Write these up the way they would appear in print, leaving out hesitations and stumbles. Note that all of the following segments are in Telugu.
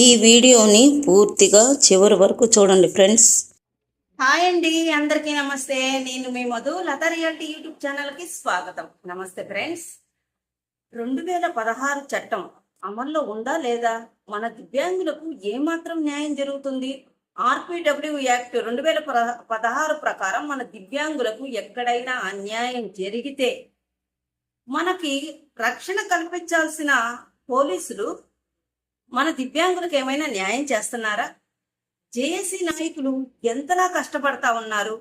ఈ వీడియోని పూర్తిగా చివరి వరకు చూడండి ఫ్రెండ్స్. హాయ్ అండి, అందరికీ నమస్తే. నేను మీ మధు, లత రియాలిటీ యూట్యూబ్ ఛానల్కి స్వాగతం. నమస్తే ఫ్రెండ్స్. 2016 చట్టం అమల్లో ఉందా లేదా? మన దివ్యాంగులకు ఏమాత్రం న్యాయం జరుగుతుంది? ఆర్పిడబ్ల్యూ యాక్ట్ 2016 ప్రకారం మన దివ్యాంగులకు ఎక్కడైనా అన్యాయం జరిగితే మనకి రక్షణ కల్పించాల్సిన పోలీసులు మన దివ్యాంగులకు ఏమైనా న్యాయం చేస్తున్నారా? జేఏసీ నాయకులు ఎంతలా కష్టపడతా ఉన్నారు.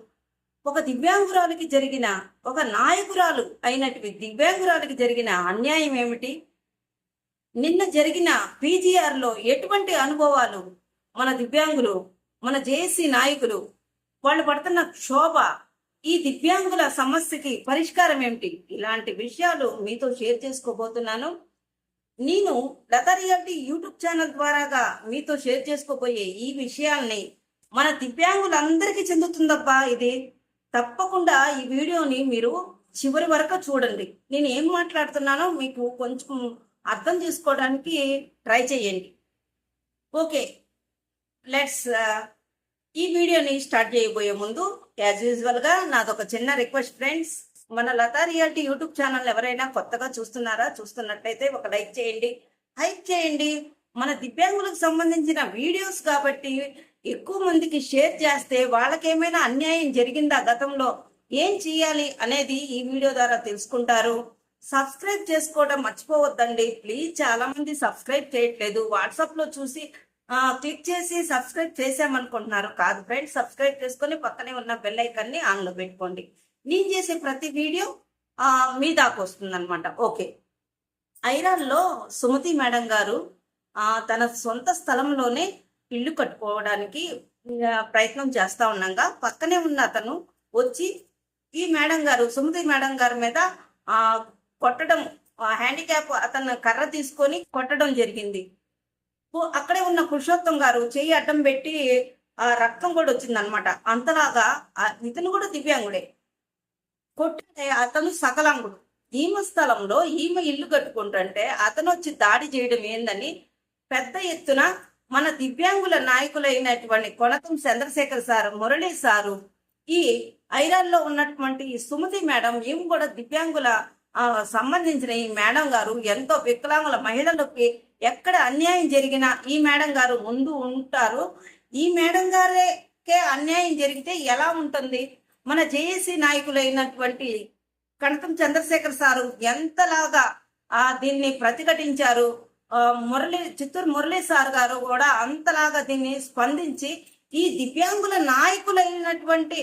ఒక దివ్యాంగురాలికి జరిగిన, ఒక నాయకురాలు అయినటువంటి దివ్యాంగురాలికి జరిగిన అన్యాయం ఏమిటి? నిన్న జరిగిన పీజీఆర్లో ఎటువంటి అనుభవాలు మన దివ్యాంగులు, మన జేఏసీ నాయకులు వాళ్ళు పడుతున్న క్షోభ, ఈ దివ్యాంగుల సమస్యకి పరిష్కారం ఏమిటి? ఇలాంటి విషయాలు మీతో షేర్ చేసుకోబోతున్నాను. నేను లత రియాలిటీ యూట్యూబ్ ఛానల్ ద్వారాగా మీతో షేర్ చేసుకోబోయే ఈ విషయాల్ని మన దివ్యాంగులందరికీ చెందుతుందబ్బా. ఇది తప్పకుండా ఈ వీడియోని మీరు చివరి వరకు చూడండి. నేను ఏం మాట్లాడుతున్నానో మీకు కొంచెం అర్థం చేసుకోవడానికి ట్రై చేయండి. ఓకే, లెట్స్ ఈ వీడియోని స్టార్ట్ చేయబోయే ముందు యాజ్ యూజువల్గా నాదొక చిన్న రిక్వెస్ట్ ఫ్రెండ్స్. మన లతా రియాలిటీ యూట్యూబ్ ఛానల్ ఎవరైనా కొత్తగా చూస్తున్నట్టయితే ఒక లైక్ చేయండి, హైప్ చేయండి. మన దివ్యాంగులకు సంబంధించిన వీడియోస్ కాబట్టి ఎక్కువ మందికి షేర్ చేస్తే వాళ్ళకేమైనా అన్యాయం జరిగిందా, గతంలో ఏం చేయాలి అనేది ఈ వీడియో ద్వారా తెలుసుకుంటారు. సబ్స్క్రైబ్ చేసుకోవడం మర్చిపోవద్దండి ప్లీజ్. చాలా మంది సబ్స్క్రైబ్ చేయట్లేదు. వాట్సాప్ లో చూసి క్లిక్ చేసి సబ్స్క్రైబ్ చేసామనుకుంటున్నారు. కాదు ఫ్రెండ్స్, సబ్స్క్రైబ్ చేసుకొని పక్కనే ఉన్న బెల్ ఐకాన్ని ఆన్లో పెట్టుకోండి. నేను చేసే ప్రతి వీడియో మీ దాకా వస్తుంది అనమాట. ఓకే, ఐరాన్లో సుమతి మేడం గారు తన సొంత స్థలంలోనే ఇల్లు కట్టుకోవడానికి ప్రయత్నం చేస్తా ఉన్నాగా పక్కనే ఉన్న అతను వచ్చి ఈ మేడం గారు, సుమతి మేడం గారి మీద కొట్టడం, హ్యాండిక్యాప్ అతను కర్ర తీసుకొని కొట్టడం జరిగింది. అక్కడే ఉన్న పురుషోత్తం గారు చెయ్యి అడ్డం పెట్టి రక్తం కూడా వచ్చిందనమాట. అంతలాగా ఇతను కూడా దివ్యాంగుడే. కొట్టే అతను సకలాంగుడు. ఈమె స్థలంలో ఈమె ఇల్లు కట్టుకుంటుంటే అతను వచ్చి దాడి చేయడం ఏందని పెద్ద ఎత్తున మన దివ్యాంగుల నాయకులైనటువంటి కొనతం చంద్రశేఖర్ సారు, మురళీ సారు, ఈ ఐరాన్లో ఉన్నటువంటి సుమతి మేడం, ఈమె కూడా దివ్యాంగుల సంబంధించిన ఈ మేడం గారు ఎంతో వికలాంగుల మహిళలకి ఎక్కడ అన్యాయం జరిగినా ఈ మేడం గారు ముందు ఉంటారు. ఈ మేడం గారికే అన్యాయం జరిగితే ఎలా ఉంటుంది? మన జేఏసీ నాయకులైనటువంటి కణతం చంద్రశేఖర్ సారు ఎంతలాగా దీన్ని ప్రతిఘటించారు. చిత్తూరు మురళీ సార్ గారు కూడా అంతలాగా దీన్ని స్పందించి ఈ దివ్యాంగుల నాయకులైనటువంటి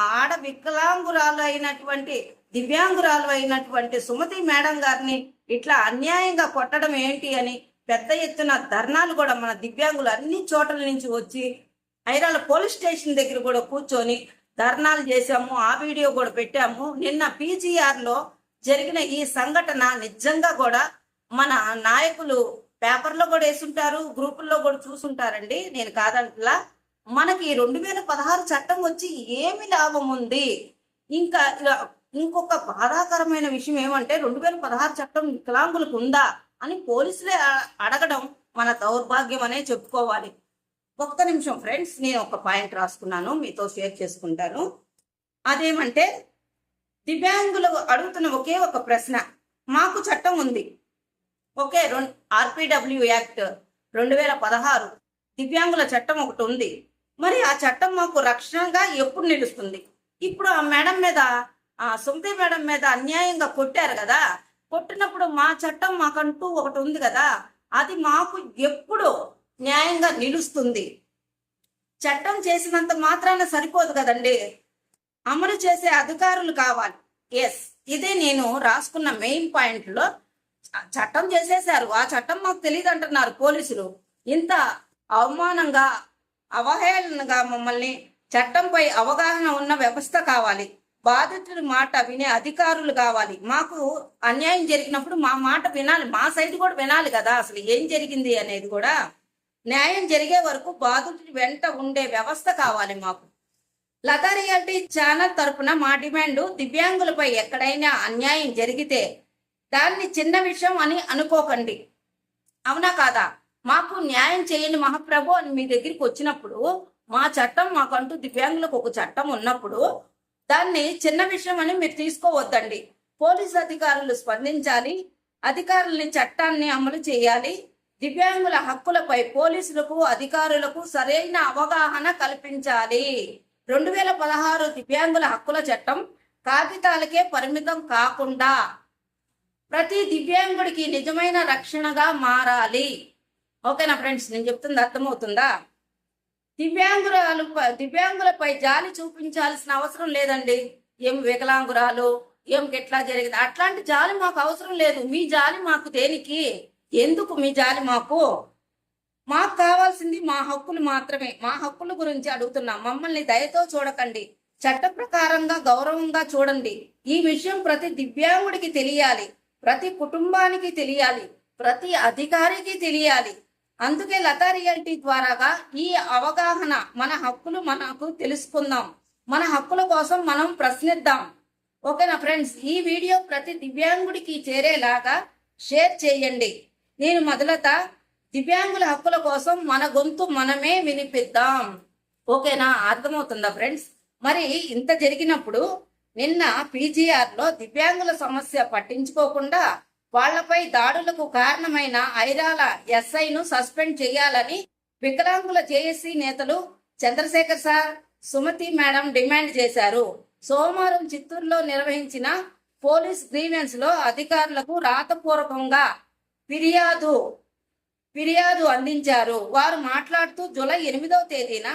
ఆడ వికలాంగురాలు అయినటువంటి దివ్యాంగురాలు అయినటువంటి సుమతి మేడం గారిని ఇట్లా అన్యాయంగా కొట్టడం ఏంటి అని పెద్ద ఎత్తున ధర్నాలు కూడా మన దివ్యాంగులు అన్ని చోట్ల నుంచి వచ్చి ఐరాల పోలీస్ స్టేషన్ దగ్గర కూడా కూర్చొని ధర్నాలు చేశాము. ఆ వీడియో కూడా పెట్టాము. నిన్న పీజీఆర్లో జరిగిన ఈ సంఘటన నిజంగా కూడా మన నాయకులు పేపర్లో కూడా వేసుంటారు, గ్రూపుల్లో కూడా చూసుంటారండి. నేను కాదంటలా. మనకి 2016 చట్టం వచ్చి ఏమి లాభం ఉంది? ఇంకా ఇంకొక బాధాకరమైన విషయం ఏమంటే 2016 చట్టం వికలాంగులకు ఉందా అని పోలీసులే అడగడం మన దౌర్భాగ్యం అనే చెప్పుకోవాలి. ఒక్క నిమిషం ఫ్రెండ్స్, నేను ఒక పాయింట్ రాసుకున్నాను, మీతో షేర్ చేసుకుంటాను. అదేమంటే దివ్యాంగులు అడుగుతున్న ఒకే ఒక ప్రశ్న, మాకు చట్టం ఉంది, ఓకే, ఆర్పిడబ్ల్యూ యాక్ట్ 2016 దివ్యాంగుల చట్టం ఒకటి ఉంది. మరి ఆ చట్టం మాకు రక్షణగా ఎప్పుడు నిలుస్తుంది? ఇప్పుడు ఆ మేడం మీద, సుమతి మేడం మీద అన్యాయంగా కొట్టారు కదా, కొట్టినప్పుడు మా చట్టం మాకంటూ ఒకటి ఉంది కదా, అది మాకు ఎప్పుడు న్యాయంగా నిలుస్తుంది? చట్టం చేసినంత మాత్రాన సరిపోదు కదండి, అమలు చేసే అధికారులు కావాలి. ఎస్, ఇదే నేను రాసుకున్న మెయిన్ పాయింట్లో. చట్టం చేసేశారు, ఆ చట్టం మాకు తెలియదు అంటున్నారు పోలీసులు. ఇంత అవమానంగా, అవహేళనగా మమ్మల్ని చట్టంపై అవగాహన ఉన్న వ్యవస్థ కావాలి, బాధితుల మాట వినే అధికారులు కావాలి. మాకు అన్యాయం జరిగినప్పుడు మా మాట వినాలి, మా సైడ్ కూడా వినాలి కదా, అసలు ఏం జరిగింది అనేది కూడా. న్యాయం జరిగే వరకు బాధితుడి వెంట ఉండే వ్యవస్థ కావాలి మాకు. లతా రియాలిటీ ఛానల్ తరపున మా డిమాండ్, దివ్యాంగులపై ఎక్కడైనా అన్యాయం జరిగితే దాన్ని చిన్న విషయం అని అనుకోకండి. అవునా కాదా? మాకు న్యాయం చేయండి మహాప్రభు అని మీ దగ్గరికి వచ్చినప్పుడు, మా చట్టం మాకంటూ దివ్యాంగులకు ఒక చట్టం ఉన్నప్పుడు దాన్ని చిన్న విషయం అని మీరు తీసుకోవద్దండి. పోలీస్ అధికారులు స్పందించాలి, అధికారులని చట్టాన్ని అమలు చేయాలి. దివ్యాంగుల హక్కులపై పోలీసులకు అధికారులకు సరైన అవగాహన కల్పించాలి. 2016 దివ్యాంగుల హక్కుల చట్టం కాగితాలకే పరిమితం కాకుండా ప్రతి దివ్యాంగుడికి నిజమైన రక్షణగా మారాలి. ఓకేనా ఫ్రెండ్స్, నేను చెప్తుంది అర్థమవుతుందా? దివ్యాంగులపై జాలి చూపించాల్సిన అవసరం లేదండి. ఏం వికలాంగురాలు, ఏం ఎట్లా జరిగింది, అట్లాంటి జాలి మాకు అవసరం లేదు. మీ జాలి మాకు దేనికి? ఎందుకు మీ జాలి మాకు? మాకు కావాల్సింది మా హక్కులు మాత్రమే. మా హక్కుల గురించి అడుగుతున్నాం. మమ్మల్ని దయతో చూడకండి, చట్ట ప్రకారంగా గౌరవంగా చూడండి. ఈ విషయం ప్రతి దివ్యాంగుడికి తెలియాలి, ప్రతి కుటుంబానికి తెలియాలి, ప్రతి అధికారికి తెలియాలి. అందుకే లతా రియాలిటీ ద్వారాగా ఈ అవగాహన, మన హక్కులు మనకు తెలుసుకుందాం, మన హక్కుల కోసం మనం ప్రశ్నిద్దాం. ఓకేనా ఫ్రెండ్స్, ఈ వీడియో ప్రతి దివ్యాంగుడికి చేరేలాగా షేర్ చేయండి. నేను మొదలత దివ్యాంగుల హక్కుల కోసం మన గొంతు మనమే వినిపిద్దాం. ఓకేనా, అర్థమవుతుందా ఫ్రెండ్స్? మరి ఇంత జరిగినప్పుడు నిన్న పీజీఆర్లో దివ్యాంగుల సమస్య పట్టించుకోకుండా వాళ్లపై దాడులకు కారణమైన ఐరాల ఎస్ఐను సస్పెండ్ చేయాలని వికలాంగుల జేఏసీ నేతలు Chandrashekar sir, Sumathi madam demand చేశారు. సోమవారం చిత్తూరులో నిర్వహించిన పోలీస్ గ్రీవెన్స్ లో అధికారులకు రాతపూర్వకంగా ఫిర్యాదు అందించారు. వారు మాట్లాడుతూ జూలై 8వ తేదీన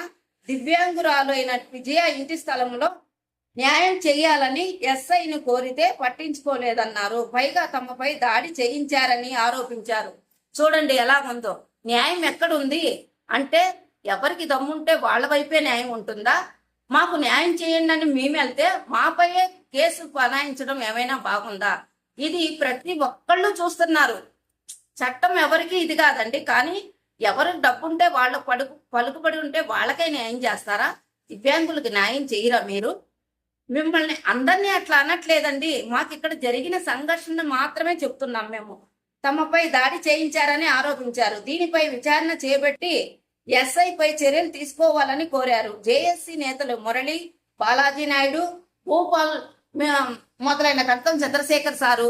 దివ్యాంగురాలు అయిన విజయ ఇంటి స్థలంలో న్యాయం చేయాలని ఎస్ఐని కోరితే పట్టించుకోలేదన్నారు. పైగా తమపై దాడి చేయించారని ఆరోపించారు. చూడండి ఎలా ఉందో. న్యాయం ఎక్కడుంది అంటే, ఎవరికి దమ్ముంటే వాళ్ళ వైపే న్యాయం ఉంటుందా? మాకు న్యాయం చేయండి అని మేము వెళ్తే మాపైయే కేసు బనాయించడం ఏమైనా బాగుందా? ఇది ప్రతి ఒక్కళ్ళు చూస్తున్నారు. చట్టం ఎవరికి ఇది కాదండి. కానీ ఎవరికి డబ్బుంటే వాళ్ళ పలుకుబడి ఉంటే వాళ్ళకే న్యాయం చేస్తారా? దివ్యాంగులకు న్యాయం చేయరా మీరు? మిమ్మల్ని అందరినీ అట్లా అనట్లేదండి. మాకు ఇక్కడ జరిగిన సంఘర్షణ మాత్రమే చెప్తున్నాం. మేము తమపై దాడి చేయించారని ఆరోపించారు. దీనిపై విచారణ చేపట్టి ఎస్ఐపై చర్యలు తీసుకోవాలని కోరారు. జేఎస్సీ నేతలు మురళి, బాలాజీ నాయుడు, భూపాల్ మొదలైన Kartam Chandrasekhar sir,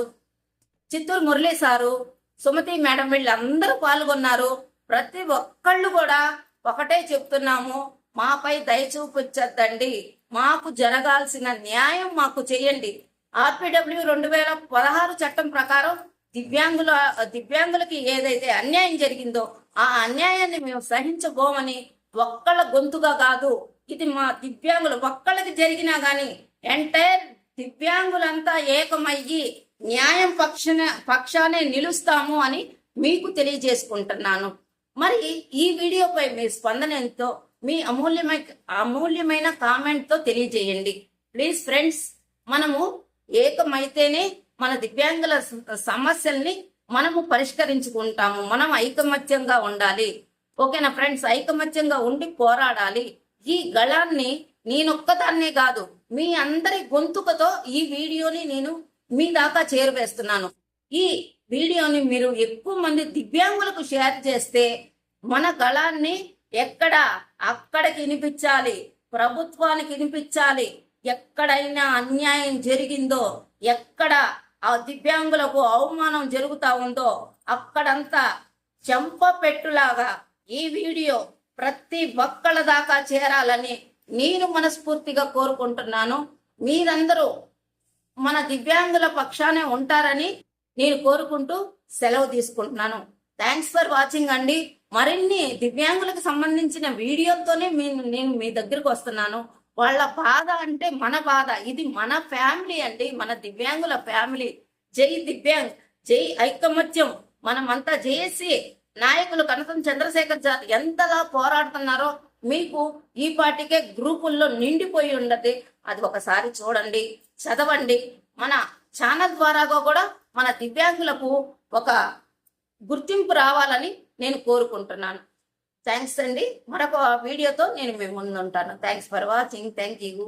Chittoor Murali sir, Sumathi madam వీళ్ళందరూ పాల్గొన్నారు. ప్రతి ఒక్కళ్ళు కూడా ఒకటే చెప్తున్నాము, మాపై దయ చూపించద్దండి, మాకు జరగాల్సిన న్యాయం మాకు చేయండి. ఆర్పిడబ్ల్యూ 2016 చట్టం ప్రకారం దివ్యాంగులకి ఏదైతే అన్యాయం జరిగిందో ఆ అన్యాయాన్ని మేము సహించబోమని ఒక్కళ్ళ గొంతుగా కాదు, ఇది మా దివ్యాంగులు ఒక్కళ్ళకి జరిగినా గాని ఎంటైర్ దివ్యాంగులంతా ఏకమయ్యి న్యాయం పక్షానే నిలుస్తాము అని మీకు తెలియజేసుకుంటున్నాను. మరి ఈ వీడియోపై మీ స్పందన ఎంతో, మీ అమూల్యమైన కామెంట్ తో తెలియజేయండి ప్లీజ్ ఫ్రెండ్స్. మనము ఏకమైతేనే మన దివ్యాంగుల సమస్యల్ని మనము పరిష్కరించుకుంటాము. మనం ఐకమత్యంగా ఉండాలి. ఓకేనా ఫ్రెండ్స్, ఐకమత్యంగా ఉండి పోరాడాలి. ఈ గళాన్ని నేనొక్కదాన్నే కాదు, మీ అందరి గొంతుకతో ఈ వీడియోని నేను మీ దాకా చేరువేస్తున్నాను. ఈ వీడియోని మీరు ఎక్కువ మంది దివ్యాంగులకు షేర్ చేస్తే మన గళాన్ని అక్కడికి వినిపించాలి, ప్రభుత్వానికి వినిపించాలి. ఎక్కడైనా అన్యాయం జరిగిందో, ఎక్కడ ఆ దివ్యాంగులకు అవమానం జరుగుతా ఉందో అక్కడంతా చెంపపెట్టులాగా ఈ వీడియో ప్రతి ఒక్కళ్ళ దాకా చేరాలని నేను మనస్ఫూర్తిగా కోరుకుంటున్నాను. మీరందరూ మన దివ్యాంగుల పక్షానే ఉంటారని నేను కోరుకుంటూ సెలవు తీసుకుంటున్నాను. థ్యాంక్స్ ఫర్ వాచింగ్ అండి. మరిన్ని దివ్యాంగులకు సంబంధించిన వీడియోలతోనే నేను మీ దగ్గరకు వస్తున్నాను. వాళ్ళ బాధ అంటే మన బాధ, ఇది మన ఫ్యామిలీ అండి, మన దివ్యాంగుల ఫ్యామిలీ. జై దివ్యాంగ్, జై ఐకమత్యం. మనమంతా జేఏసీ నాయకులు కనకం చంద్రశేఖర్ సార్ ఎంతగా పోరాడుతున్నారో మీకు ఈ పార్టీకే గ్రూపుల్లో నిండిపోయి ఉండదు. అది ఒకసారి చూడండి, చదవండి. మన ఛానల్ ద్వారాగా కూడా మన దివ్యాంగులకు ఒక గుర్తింపు రావాలని నేను కోరుకుంటున్నాను. థ్యాంక్స్ అండి. మరొక వీడియోతో నేను మీ ముందు ఉంటాను. Thanks for watching. Thank you.